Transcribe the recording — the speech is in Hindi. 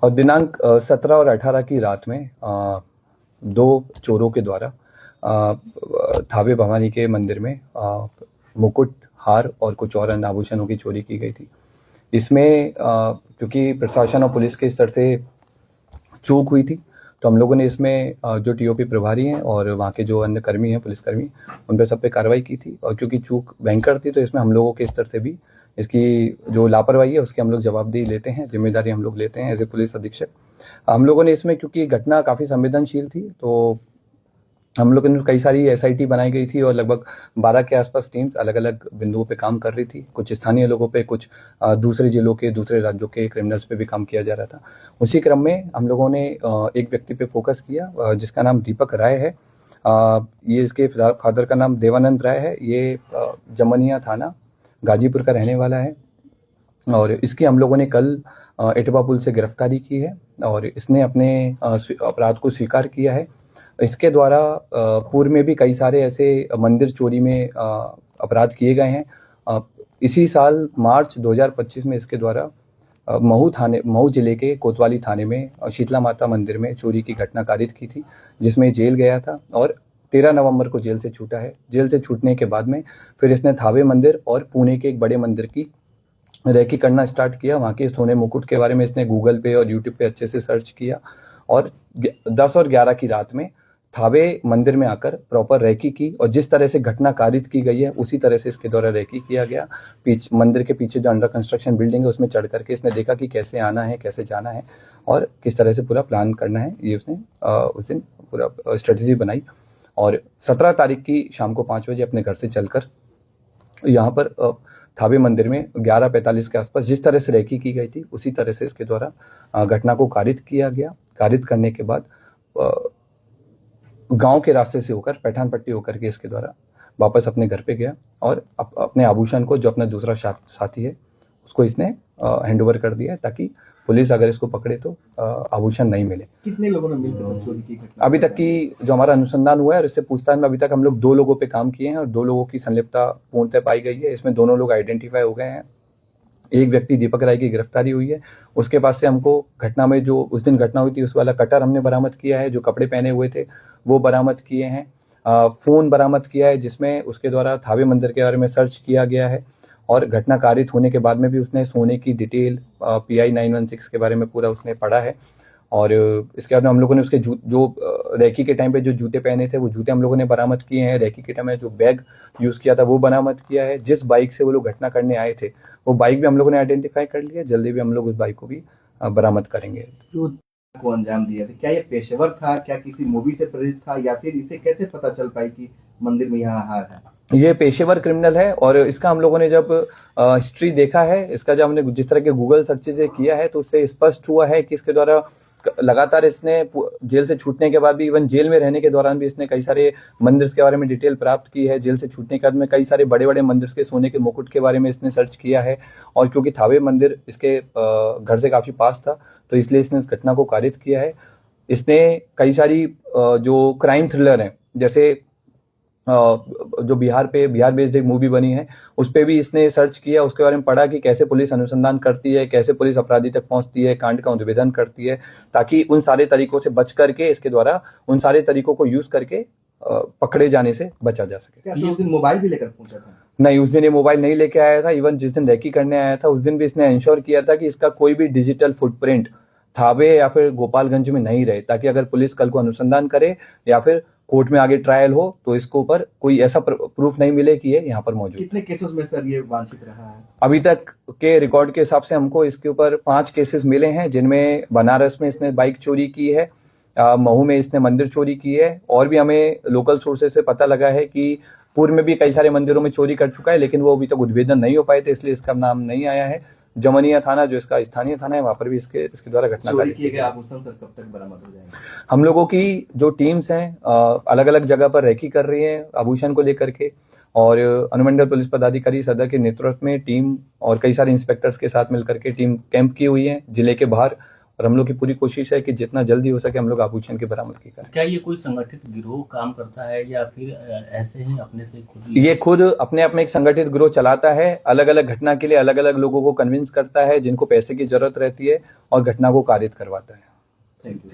और दिनांक 17 और 18 की रात में दो चोरों के द्वारा थावे भवानी के मंदिर में मुकुट, हार और कुछ और अन्य आभूषणों की चोरी की गई थी। इसमें क्योंकि प्रशासन और पुलिस के स्तर से चूक हुई थी, तो हम लोगों ने इसमें जो टीओपी प्रभारी हैं और वहाँ के जो अन्य कर्मी हैं, पुलिसकर्मी, उन पे सब पे कार्रवाई की थी। और क्योंकि चूक भयंकर थी, तो इसमें हम लोगों के स्तर से भी इसकी जो लापरवाही है उसकी हम लोग जवाबदेही लेते हैं, जिम्मेदारी हम लोग लेते हैं एज ए पुलिस अधीक्षक। हम लोगों ने इसमें, क्योंकि घटना काफ़ी संवेदनशील थी, तो हम लोगों ने कई सारी एसआईटी बनाई गई थी और लगभग 12 के आसपास टीम्स अलग अलग बिंदुओं पे काम कर रही थी। कुछ स्थानीय लोगों पे, कुछ दूसरे जिलों के, दूसरे राज्यों के क्रिमिनल्स पे भी काम किया जा रहा था। उसी क्रम में हम लोगों ने एक व्यक्ति पे फोकस किया जिसका नाम दीपक राय है। ये इसके फादर का नाम देवानंद राय है। ये जमनिया थाना गाजीपुर का रहने वाला है और इसकी हम लोगों ने कल इटवा पुल से गिरफ्तारी की है और इसने अपने अपराध को स्वीकार किया है। इसके द्वारा पूर्व में भी कई सारे ऐसे मंदिर चोरी में अपराध किए गए हैं। इसी साल मार्च 2025 में इसके द्वारा महू जिले के कोतवाली थाने में शीतला माता मंदिर में चोरी की घटना कारित की थी, जिसमें जेल गया था और 13 नवंबर को जेल से छूटा है। जेल से छूटने के बाद में फिर इसने थावे मंदिर और पुणे के एक बड़े मंदिर की रेकी करना स्टार्ट किया। वहाँ के सोने मुकुट के बारे में इसने गूगल पे और यूट्यूब पे अच्छे से सर्च किया और 10 और 11 की रात में थावे मंदिर में आकर प्रॉपर रेकी की और जिस तरह से घटना कारित की गई है उसी तरह से इसके द्वारा रेकी किया गया। मंदिर के पीछे जो अंडर कंस्ट्रक्शन बिल्डिंग है उसमें चढ़ करके इसने देखा कि कैसे आना है, कैसे जाना है और किस तरह से पूरा प्लान करना है। ये उसने उस दिन पूरा स्ट्रेटजी बनाई और 17 तारीख की शाम को 5 बजे अपने घर से चलकर यहाँ पर थावे मंदिर में 11:45 के आसपास जिस तरह से रेकी की गई थी उसी तरह से इसके द्वारा घटना को कारित किया गया। कारित करने के बाद गांव के रास्ते से होकर पैठान पट्टी होकर के इसके द्वारा वापस अपने घर पे गया और अपने आभूषण को, जो अपना दूसरा साथी है, उसको इसने हैंडओवर कर दिया ताकि पुलिस अगर इसको पकड़े तो आभूषण नहीं मिले। कितने लोगों ने मिलकर चोरी की घटना? अभी तक की जो हमारा अनुसंधान हुआ है और इससे पूछताछ में अभी तक हम लोग 2 लोगों पे काम किए हैं और 2 लोगों की संलिप्तता पूर्णतः पाई गई है। इसमें दोनों लोग आइडेंटिफाई हो गए हैं। एक व्यक्ति दीपक राय की गिरफ्तारी हुई है। उसके पास से हमको घटना में जो उस दिन घटना हुई थी उस वाला कटर हमने बरामद किया है, जो कपड़े पहने हुए थे वो बरामद किए हैं। फ़ोन बरामद किया है जिसमें उसके द्वारा थावे मंदिर के बारे में सर्च किया गया है और घटना कारित होने के बाद में भी उसने सोने की डिटेल PI 916 के बारे में पूरा उसने पढ़ा है। और इसके बाद में हम लोगों ने उसके जो रेकी के टाइम पे जो जूते पहने थे वो जूते हम लोगों ने बरामद किए हैं। रेकी के टाइम में जो बैग यूज़ किया था वो बरामद किया है। जिस बाइक से वो लोग घटना करने आए थे वो बाइक भी हम लोगों ने आइडेंटिफाई कर लिया। जल्दी भी हम लोग उस बाइक को भी बरामद करेंगे। तो को अंजाम दिया था, क्या ये पेशेवर था, क्या किसी मूवी से प्रेरित था, या फिर इसे कैसे पता चल पाई कि मंदिर में यहाँ हार है? ये पेशेवर क्रिमिनल है और इसका हम लोगों ने जब हिस्ट्री देखा है, इसका जब हमने जिस तरह के गूगल सर्चेज किया है तो उससे स्पष्ट हुआ है कि इसके द्वारा लगातार इसने जेल से छूटने के बाद भी, इवन जेल में रहने के दौरान भी इसने कई सारे मंदिर के बारे में डिटेल प्राप्त की है। जेल से छूटने के बाद में कई सारे बड़े बड़े मंदिर के सोने के मुकुट के बारे में इसने सर्च किया है और क्योंकि थावे मंदिर इसके घर से काफ़ी पास था तो इसलिए इसने इस घटना को कारित किया है। इसने कई सारी जो क्राइम थ्रिलर हैं, जैसे जो बिहार बेस्ड एक मूवी बनी है उस पर भी इसने सर्च किया, उसके बारे में पढ़ा कि कैसे पुलिस अनुसंधान करती है, कैसे पुलिस अपराधी तक पहुंचती है, कांड का उद्भेदन करती है, ताकि उन सारे तरीकों से बच करके इसके द्वारा उन सारे तरीकों को यूज करके पकड़े जाने से बचा जा सके। क्या उस दिन मोबाइल भी लेकर पहुंचा था? नहीं, उस दिन ये मोबाइल नहीं लेके आया था। इवन जिस दिन रेकी करने आया था उस दिन भी इसने इंश्योर किया था कि इसका कोई भी डिजिटल फुटप्रिंट थावे या फिर गोपालगंज में नहीं रहे, ताकि अगर पुलिस कल को अनुसंधान करे या फिर कोर्ट में आगे ट्रायल हो तो इसके ऊपर कोई ऐसा प्रूफ नहीं मिले कि ये यहाँ पर मौजूद। कितने केसेस में सर ये वांछित रहा है? अभी तक के रिकॉर्ड के हिसाब से हमको इसके ऊपर 5 केसेस मिले हैं, जिनमें बनारस में इसने बाइक चोरी की है, महू में इसने मंदिर चोरी की है और भी हमें लोकल सोर्सेज से पता लगा है कि पूर्व में भी कई सारे मंदिरों में चोरी कर चुका है, लेकिन वो अभी तक उद्भेदन नहीं हो पाए थे, इसलिए इसका नाम नहीं आया है। जमनिया थाना जो इसका स्थानीय थाना है वहाँ पर भी इसके द्वारा घटना कारित किए गए आभूषण सर कब तक बरामद हो जाएंगे? हम लोगों की जो टीम्स हैं अलग अलग जगह पर रेकी कर रही हैं आभूषण को लेकर के, और अनुमंडल पुलिस पदाधिकारी सदर के नेतृत्व में टीम और कई सारे इंस्पेक्टर्स के साथ मिलकर के टीम कैंप की हुई है जिले के बाहर और हम लोग की पूरी कोशिश है कि जितना जल्दी हो सके हम लोग आभूषण की बरामदगी करें। क्या ये कोई संगठित गिरोह काम करता है या फिर ऐसे ही अपने से खुद ये खुद अपने आप में एक संगठित गिरोह चलाता है, अलग अलग घटना के लिए अलग अलग लोगों को कन्विंस करता है जिनको पैसे की जरूरत रहती है और घटना को कारित करवाता है। Thank you.